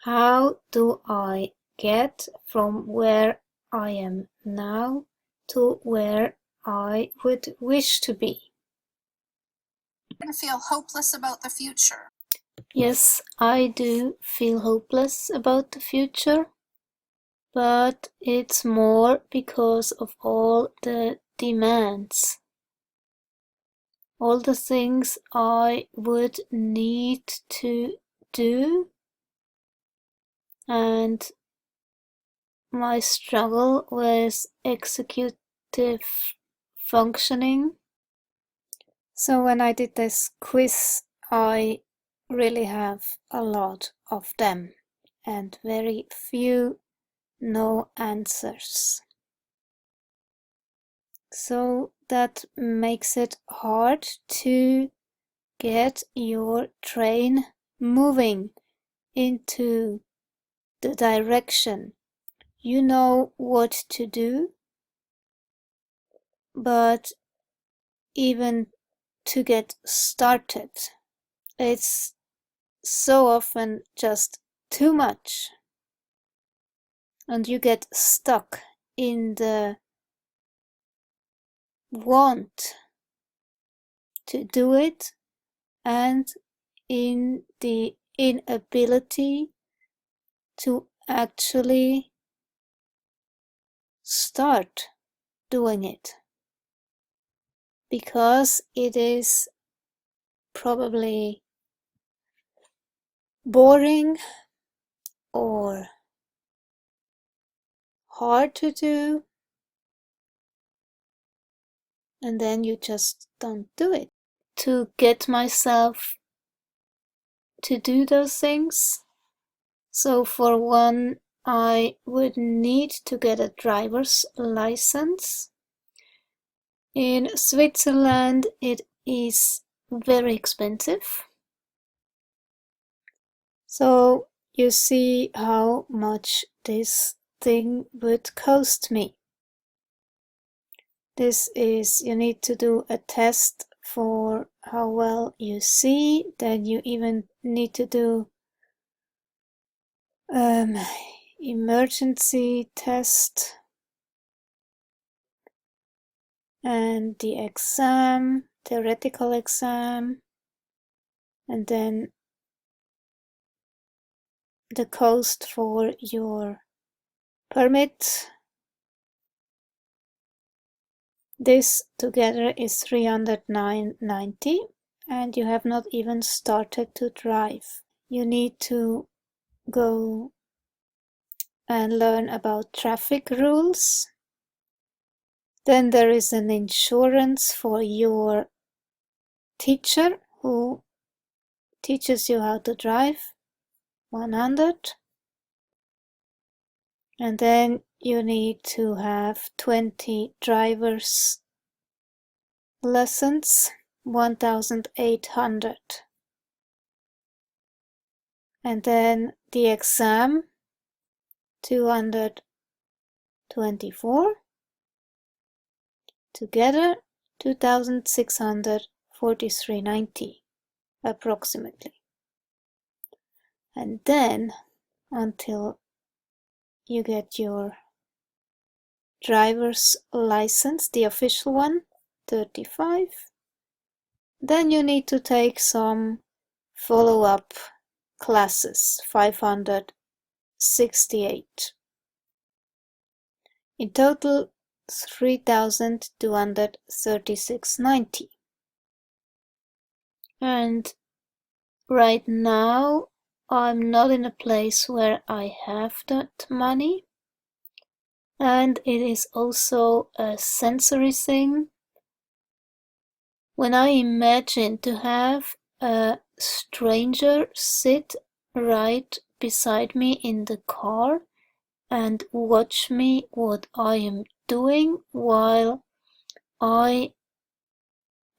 How do I get from where I am now to where I would wish to be? And feel hopeless about the future. Yes, I do feel hopeless about the future, but it's more because of all the demands, all the things I would need to do, and my struggle with executive functioning. So when I did this quiz, I really have a lot of them and very few no answers. So that makes it hard to get your train moving into the direction. You know what to do, but even to get started, it's so often just too much. And you get stuck in the want to do it and in the inability to actually start doing it, because it is probably boring or hard to do, and then you just don't do it. To get myself to do those things, so for one, I would need to get a driver's license. In Switzerland, it is very expensive. So you see how much this thing would cost me. This is, you need to do a test for how well you see, then you even need to do emergency test and the exam, theoretical exam, and then the cost for your permit. This together is 309.90, and you have not even started to drive. You need to go and learn about traffic rules. Then there is an insurance for your teacher who teaches you how to drive, 100. And then you need to have 20 driver's lessons, 1,800. And then the exam, 224. Together, 2,643.90 approximately. And then, until you get your driver's license, the official one, 35, then you need to take some follow-up classes, 568. In total, 3,236.90. And right now, I'm not in a place where I have that money. And it is also a sensory thing. When I imagine to have a stranger sit right beside me in the car and watch me what I am doing while I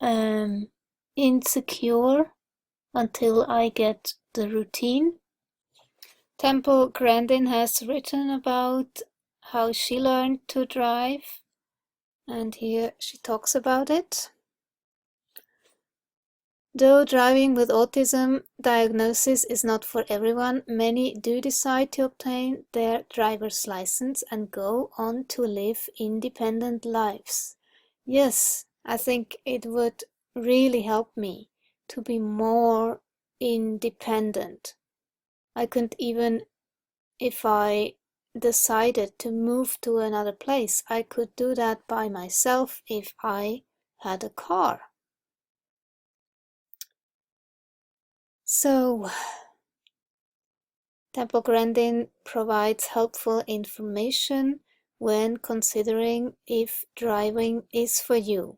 am insecure until I get the routine. Temple Grandin has written about how she learned to drive, and here she talks about it. Though driving with autism diagnosis is not for everyone, many do decide to obtain their driver's license and go on to live independent lives. Yes, I think it would really help me to be more independent. I couldn't even, if I decided to move to another place, I could do that by myself if I had a car. So, Temple Grandin provides helpful information when considering if driving is for you.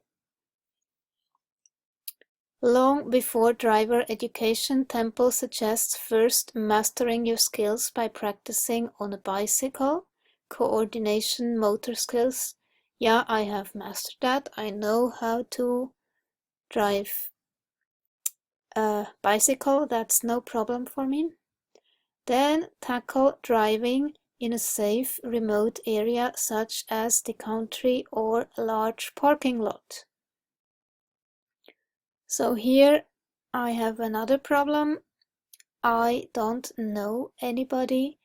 Long before driver education, Temple suggests first mastering your skills by practicing on a bicycle, coordination, motor skills. Yeah, I have mastered that. I know how to drive a bicycle. That's no problem for me. Then tackle driving in a safe, remote area such as the country or a large parking lot. So here I have another problem. I don't know anybody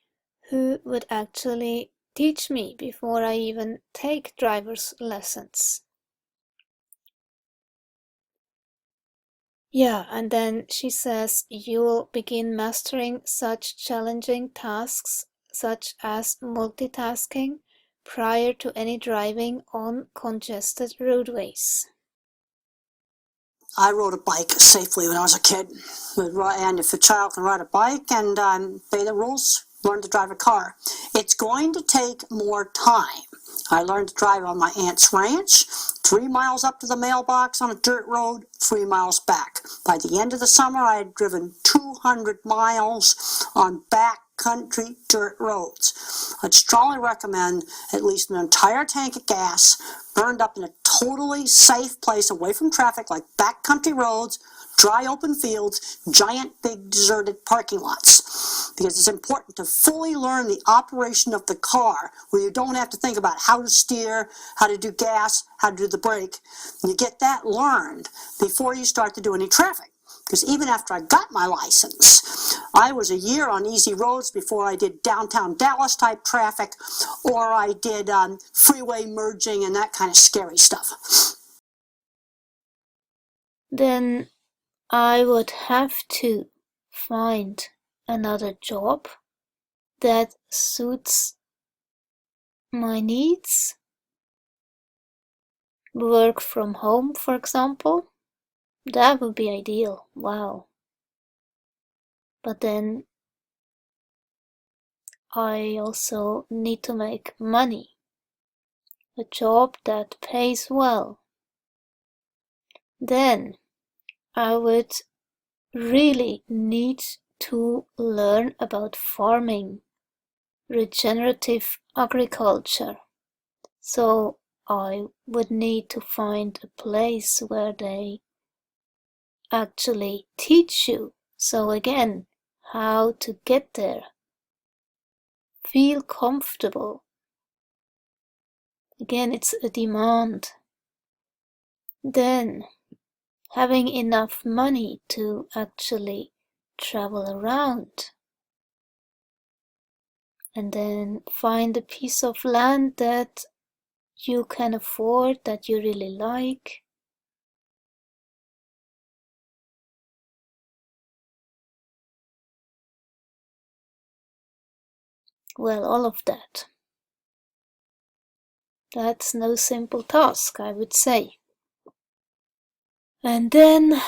who would actually teach me before I even take driver's lessons. Yeah, and then she says you'll begin mastering such challenging tasks such as multitasking prior to any driving on congested roadways. I rode a bike safely when I was a kid, and if a child can ride a bike and obey the rules, learn to drive a car. It's going to take more time. I learned to drive on my aunt's ranch, 3 miles up to the mailbox on a dirt road, 3 miles back. By the end of the summer, I had driven 200 miles on backcountry dirt roads. I'd strongly recommend at least an entire tank of gas burned up in a totally safe place away from traffic like backcountry roads, dry open fields, giant big deserted parking lots. Because it's important to fully learn the operation of the car where you don't have to think about how to steer, how to do gas, how to do the brake. And you get that learned before you start to do any traffic. Because even after I got my license, I was a year on easy roads before I did downtown Dallas type traffic, or I did freeway merging and that kind of scary stuff. Then I would have to find another job that suits my needs. Work from home, for example. That would be ideal. Wow. But then I also need to make money. A job that pays well. Then I would really need to learn about farming, regenerative agriculture. So I would need to find a place where they actually teach you. So again, how to get there. Feel comfortable. Again, it's a demand. Then having enough money to actually travel around. And then find a piece of land that you can afford, that you really like. Well, all of that. That's no simple task, I would say. And then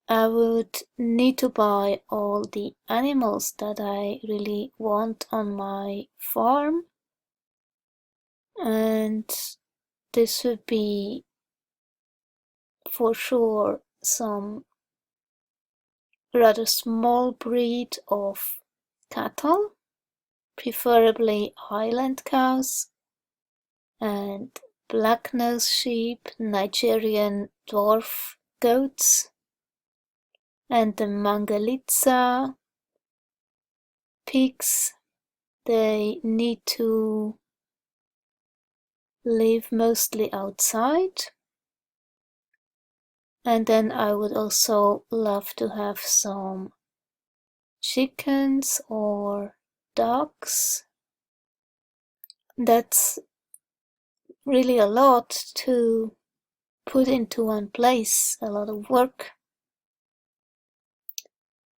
I would need to buy all the animals that I really want on my farm. And this would be for sure some rather small breed of cattle, preferably Highland cows, and black-nosed sheep, Nigerian dwarf goats, and the Mangalitsa pigs. They need to live mostly outside, And then I would also love to have some chickens or ducks. That's really a lot to put into one place, a lot of work.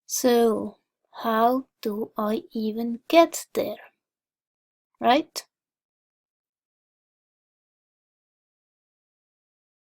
So how do I even get there? Right?